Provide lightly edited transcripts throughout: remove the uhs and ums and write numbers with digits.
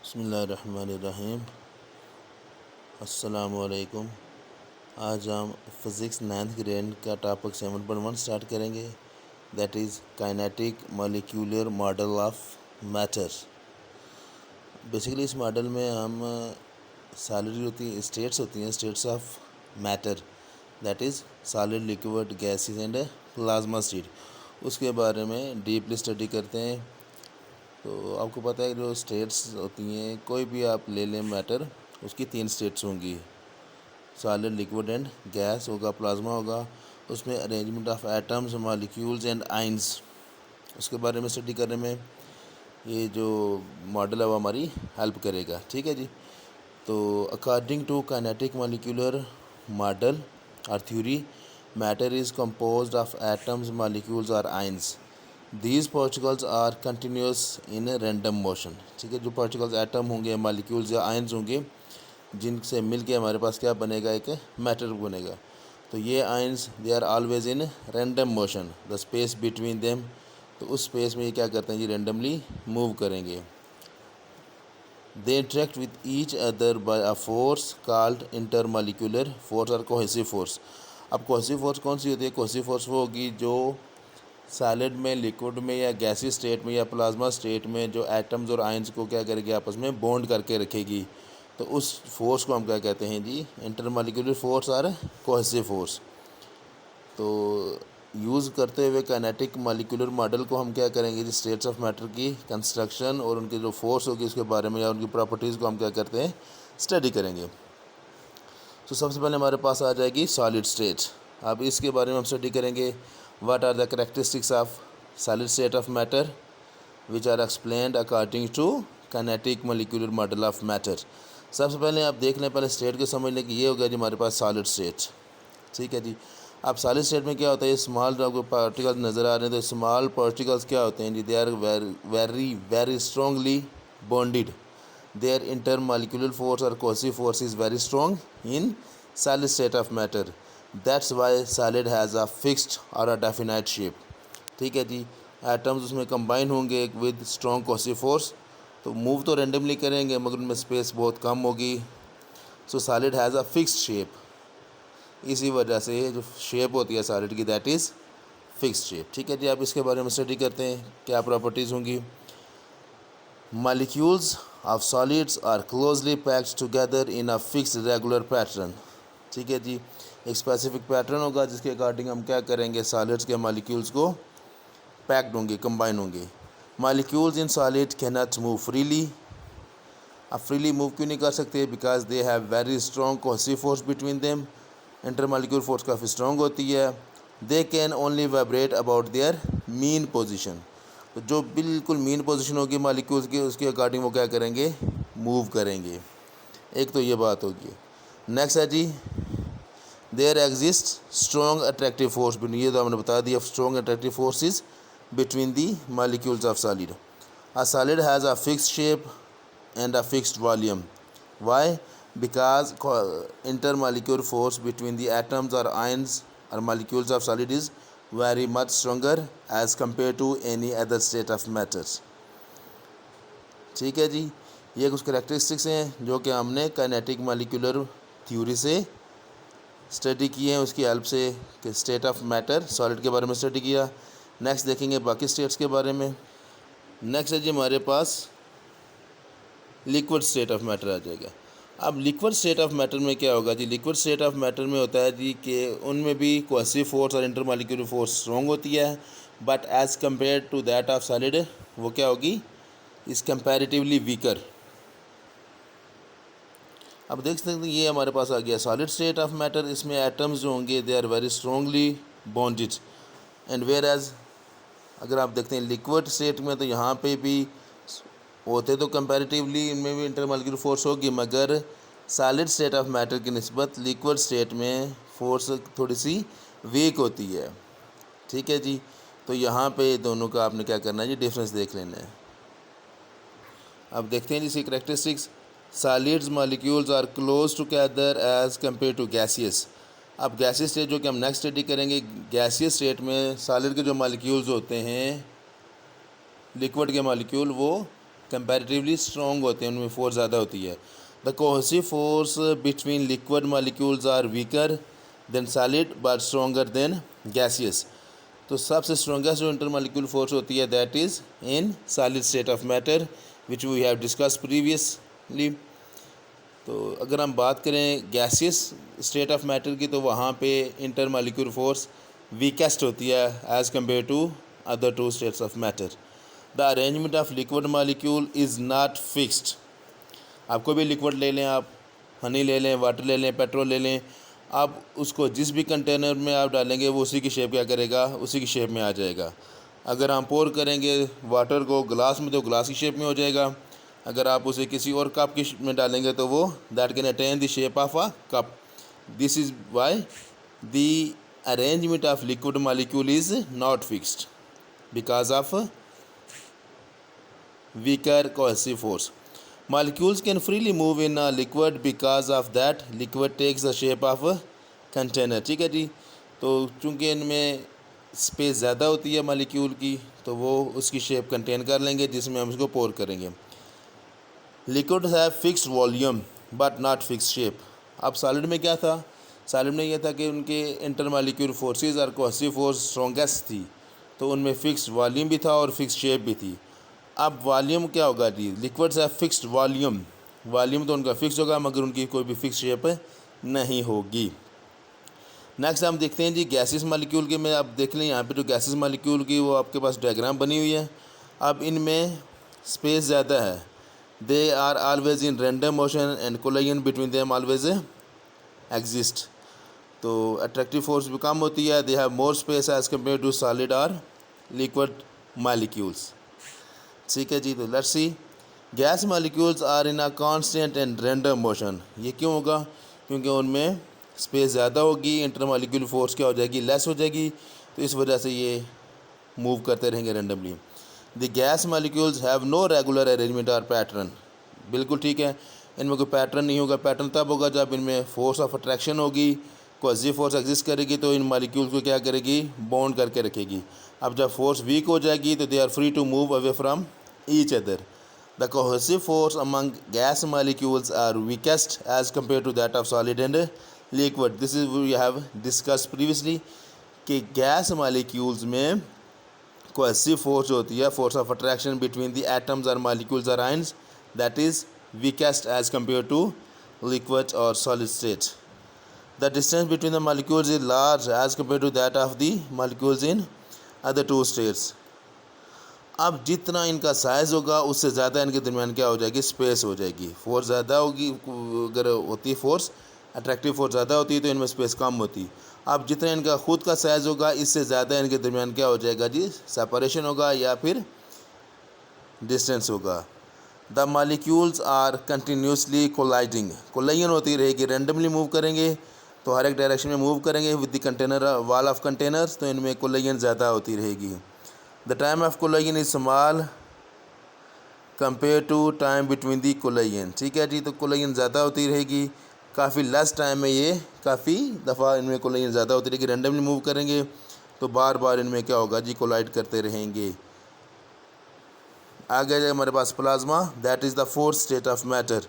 बिस्मिल्लाहिर्रहमानिर्रहीम। अस्सलामुअलैकुम। आज हम फ़िज़िक्स 9th ग्रेड का टॉपिक 7.1 स्टार्ट करेंगे, that is kinetic molecular model of matter. Basically इस मॉडल में हम सॉलिड होती हैं, स्टेट्स होती हैं, states of matter, that is solid, liquid, gases and plasma state, उसके बारे में डीपली स्टडी करते हैं। तो आपको पता है जो स्टेट्स होती हैं, कोई भी आप ले लें मैटर, उसकी 3 स्टेट्स होंगी, सॉलिड, लिक्विड एंड गैस होगा, प्लाज्मा होगा। उसमें arrangement of atoms, molecules and ions, उसके बारे में स्टडी करने में ये जो मॉडल है वो हमारी हेल्प करेगा। ठीक है जी। तो according to kinetic molecular model और theory, matter is composed of atoms, molecules और ions. These particles are continuous in random motion. ठीक है, जो पार्टिकल्स एटम होंगे, मॉलिक्यूल्स या आयंस होंगे, जिनसे मिलके हमारे पास क्या बनेगा, एक मैटर बनेगा। तो ये ions they are always in random motion, the space between them, तो उस स्पेस में ये क्या करते हैं जी, रैंडमली मूव करेंगे। They interact with each other by a force called intermolecular force और कोहेसिव फोर्स। अब कोहेसिव फोर्स कौन सी होती है? कोहेसिव फोर्स वो होगी जो सॉलिड में, लिक्विड में या गैसी स्टेट में या प्लाज्मा स्टेट में जो एटम्स और आयंस को क्या करेगी, आपस में बॉन्ड करके रखेगी। तो उस फोर्स को हम क्या कहते हैं जी, इंटरमॉलिक्यूलर फोर्स और कोहेसिव फोर्स। तो यूज़ करते हुए काइनेटिक मॉलिक्यूलर मॉडल को हम क्या करेंगे जी, स्टेट्स ऑफ मैटर की कंस्ट्रक्शन और उनकी जो फोर्स होगी उसके बारे में या उनकी प्रॉपर्टीज़ को हम क्या करते हैं, स्टडी करेंगे। तो सबसे पहले हमारे पास आ जाएगी सॉलिड स्टेट। अब इसके बारे में हम स्टडी करेंगे, what are the characteristics of solid state of matter which are explained according to kinetic molecular model of matter. सबसे पहले आप देख लें, पहले स्टेट को समझ लें कि ये हो गया जी हमारे पास सॉलिड स्टेट। ठीक है जी। अब सॉलिड स्टेट में क्या होता है, स्मॉल जो आपको पार्टिकल्स नज़र आ रहे हैं, तो स्मॉल पार्टिकल्स क्या होते हैं जी, they are very very strongly bonded, their intermolecular force or cohesive force is very strong in solid state of matter. That's why solid has a fixed or a definite shape. ठीक है जी। Atoms उसमें combine होंगे with strong cohesive force, तो move तो randomly करेंगे मगर उनमें space बहुत कम होगी। सो solid has a fixed shape, इसी वजह से जो शेप होती है सॉलिड की, दैट इज़ फिक्स्ड शेप। ठीक है जी। आप इसके बारे में स्टडी करते हैं, क्या प्रॉपर्टीज़ होंगी। Molecules of solids are closely packed together in a fixed regular pattern. ठीक है जी। एक स्पेसिफिक पैटर्न होगा जिसके अकॉर्डिंग हम क्या करेंगे, सॉलिड्स के मॉलिक्यूल्स को पैक्ड होंगे, कंबाइन होंगे। Molecules in solid can not move freely. अब फ्रीली मूव क्यों नहीं कर सकते? Because they have very strong cohesive force between them, intermolecular force काफ़ी स्ट्रॉन्ग होती है। They can only vibrate about their mean position, तो जो बिल्कुल मीन पोजीशन होगी मॉलिक्यूल्स की, उसके अकॉर्डिंग वो क्या करेंगे, मूव करेंगे। एक तो ये बात होगी। नेक्स्ट है जी, there exist strong attractive force between, ये तो हमने बता दिया, strong attractive forces between the molecules of solid. A solid has a fixed shape and a fixed volume. Why? Because intermolecular force between the atoms और ions और molecules of solid is very much stronger as compared to any other state of matter. ठीक है जी। ये कुछ characteristics हैं जो कि हमने काइनेटिक मॉलिक्यूलर थ्योरी से स्टडी किए हैं, उसकी हेल्प से कि स्टेट ऑफ मैटर सॉलिड के बारे में स्टडी किया। नेक्स्ट देखेंगे बाकी स्टेट्स के बारे में। नेक्स्ट है जी हमारे पास लिक्विड स्टेट ऑफ मैटर आ जाएगा। अब लिक्विड स्टेट ऑफ मैटर में क्या होगा जी, लिक्विड स्टेट ऑफ मैटर में होता है जी कि उनमें भी कोहेसिव फोर्स और इंटरमॉलिक्यूलर फोर्स स्ट्रॉन्ग होती है, but as compare to that of solid वो क्या होगी, इज़ कंपैरेटिवली वीकर। अब देख सकते हैं ये हमारे पास आ गया सॉलिड स्टेट ऑफ मैटर। इसमें एटम्स जो होंगे they are very strongly bonded, and whereas अगर आप देखते हैं लिक्विड स्टेट में, तो यहाँ पे भी होते तो कंपैरेटिवली इनमें भी इंटरमॉलिक्यूलर फोर्स होगी, मगर सॉलिड स्टेट ऑफ मैटर की निस्बत लिक्विड स्टेट में फोर्स थोड़ी सी वीक होती है। ठीक है जी। तो यहाँ पे दोनों का आपने क्या करना है जी, डिफरेंस देख लेना है। अब देखते हैं जी इसकी characteristics. Solids molecules are close together as compare to gaseous. अब गैसियस स्टेट जो कि हम नेक्स्ट स्टडी करेंगे, गैसियस स्टेट में सॉलिड के जो मॉलिक्यूल्स होते हैं, लिक्विड के मॉलिक्यूल, वो कंपैरेटिवली स्ट्रॉन्ग होते हैं, उनमें फोर्स ज़्यादा होती है। The cohesive force between liquid molecules are weaker than solid but stronger than gaseous. तो सबसे स्ट्रॉन्गेस्ट जो इंटरमॉलिक्यूल फोर्स होती है that is in solid state of matter which we have discuss previously. तो अगर हम बात करें गैसियस स्टेट ऑफ मैटर की, तो वहाँ पे इंटरमॉलिक्यूल फोर्स वीकेस्ट होती है as compare to other two states of matter. The arrangement of liquid molecule is not fixed. आप कोई भी लिक्विड ले लें, आप हनी ले लें, वाटर ले लें, पेट्रोल ले लें, आप उसको जिस भी कंटेनर में आप डालेंगे वो उसी की शेप क्या करेगा, उसी की शेप में आ जाएगा। अगर हम पोर करेंगे वाटर को ग्लास में तो ग्लास की शेप में हो जाएगा। अगर आप उसे किसी और कप की में डालेंगे तो वो that can attain the shape of a cup. This is why the arrangement of liquid molecule is not fixed because of weaker cohesive force. Molecules can freely move in a liquid because of that liquid takes the shape of a container। ठीक है जी। तो चूँकि इनमें space ज़्यादा होती है molecule की, तो वो उसकी शेप कंटेन कर लेंगे जिसमें हम उसको पोर करेंगे। Liquids have fixed volume but not fixed shape. अब सॉलिड में क्या था, सॉलिड में यह था कि उनके इंटरमॉलिक्यूल फोर्सेस और कोहेसिव फोर्स स्ट्रॉन्गेस्ट थी, तो उनमें फिक्स्ड वॉल्यूम भी था और फिक्स्ड शेप भी थी। अब वॉल्यूम क्या होगा जी, लिक्विड्स है फिक्स्ड वॉल्यूम, वॉल्यूम तो उनका फिक्स होगा मगर उनकी कोई भी फिक्स शेप नहीं होगी। नेक्स्ट हम देखते हैं जी गैसेस मॉलिक्यूल के में। आप देख लें यहाँ पे जो गैसेस मॉलिक्यूल की वो आपके पास डायग्राम बनी हुई है। अब इनमें स्पेस ज़्यादा है, they are always in random motion and collision between them always exist. तो अट्रैक्टिव फोर्स भी कम होती है, they have more space as compare to solid और लिक्विड मॉलिक्यूल्स। ठीक है जी। तो let's see gas molecules are in a constant and random motion. ये क्यों होगा, क्योंकि उनमें स्पेस ज़्यादा होगी, इंटरमॉलिक्यूल फोर्स क्या हो जाएगी, लेस हो जाएगी, तो इस वजह से ये मूव करते रहेंगे randomly. The gas molecules have no regular arrangement और पैटर्न। बिल्कुल ठीक है, इनमें कोई पैटर्न नहीं होगा। पैटर्न तब होगा जब इनमें फोर्स ऑफ अट्रैक्शन होगी, कोहेसिव फोर्स एग्जिस्ट करेगी, तो इन मॉलिक्यूल्स को क्या करेगी, बॉन्ड करके रखेगी। अब जब फोर्स वीक हो जाएगी तो they are free to move away from each other. The cohesive force among gas molecules are weakest as compared to that of solid and liquid. This is we have discussed previously कि gas molecules में cohesive force होती है, force of attraction between the atoms or molecules or ions, that is weakest as compared to liquid or solid state. The distance between the molecules is large as compared to that of the molecules in other two states. अब जितना इनका size होगा उससे ज़्यादा इनके दरमियान क्या हो जाएगी, स्पेस हो जाएगी। फोर्स ज़्यादा होगी, अगर होती है फोर्स अट्रैक्टिव फोर्स ज़्यादा होती है तो इनमें स्पेस कम होती। अब जितना इनका खुद का साइज़ होगा इससे ज़्यादा इनके दरमियान क्या हो जाएगा जी, सेपरेशन होगा या फिर डिस्टेंस होगा। The molecules are continuously colliding. Collision होती रहेगी, रैंडमली मूव करेंगे तो हर एक डायरेक्शन में मूव करेंगे with the container wall of containers, तो इनमें कोलाइजन ज़्यादा होती रहेगी। The time of collision is small compared to time between the collision। ठीक है जी। तो collision ज़्यादा होती रहेगी, काफ़ी लेस टाइम में ये काफ़ी दफ़ा इनमें collision ज़्यादा होती रहेगी। रैंडमली मूव करेंगे तो बार बार इनमें क्या होगा जी, कोलाइड करते रहेंगे। आगे जाए हमारे पास plasma, that is the fourth state of matter.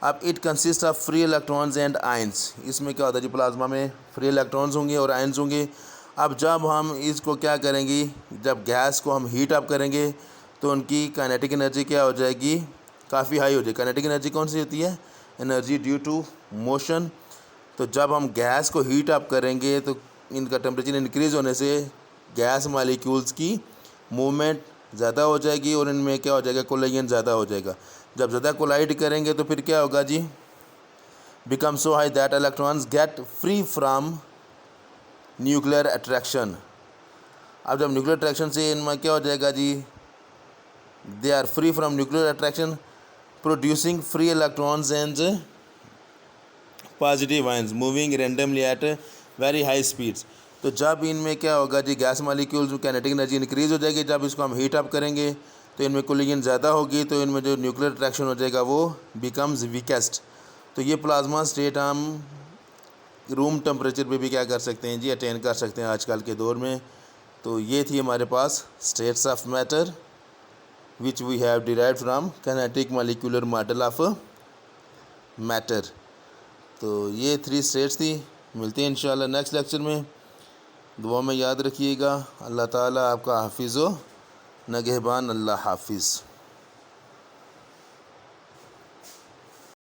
अब it consist of free electrons and ions. इसमें क्या होता है जी, प्लाज्मा में फ्री इलेक्ट्रॉन्स होंगे और आयंस होंगे। अब जब हम इसको क्या करेंगे, जब गैस को हम हीट अप करेंगे तो उनकी काइनेटिक एनर्जी क्या हो जाएगी, काफ़ी हाई हो जाएगी। काइनेटिक एनर्जी कौन सी होती है, एनर्जी ड्यू टू मोशन। तो जब हम गैस को हीट अप करेंगे तो इनका टेम्परेचर इंक्रीज़ होने से गैस मॉलिक्यूल्स की मूवमेंट ज़्यादा हो जाएगी और इनमें क्या हो जाएगा, कोलाइजन ज़्यादा हो जाएगा। जब ज़्यादा कोलाइड करेंगे तो फिर क्या होगा जी, become so high that electrons get free from nuclear attraction. अब जब न्यूक्लियर अट्रैक्शन से इनमें क्या हो जाएगा जी, they are free from nuclear attraction producing free electrons and positive ions moving randomly at very high speeds. तो जब इनमें क्या होगा जी, गैस मॉलिक्यूल्स में काइनेटिक एनर्जी इंक्रीज़ हो जाएगी। जब इसको हम हीट अप करेंगे तो इनमें कोलिजन ज़्यादा होगी, तो इनमें जो न्यूक्लियर अट्रैक्शन हो जाएगा वो बिकम्स वीकेस्ट। तो ये प्लाज्मा स्टेट हम रूम टेम्परेचर पे भी क्या कर सकते हैं जी, अटेन कर सकते हैं आजकल के दौर में। तो ये थी हमारे पास states of matter which we have derived from kinetic molecular model of matter। तो ये 3 स्टेट्स थी। मिलते हैं इंशाल्लाह नेक्स्ट लेक्चर में। दुआ में याद रखिएगा। अल्लाह ताला आपका हाफिज़ हो नगहबान। अल्लाह हाफिज़।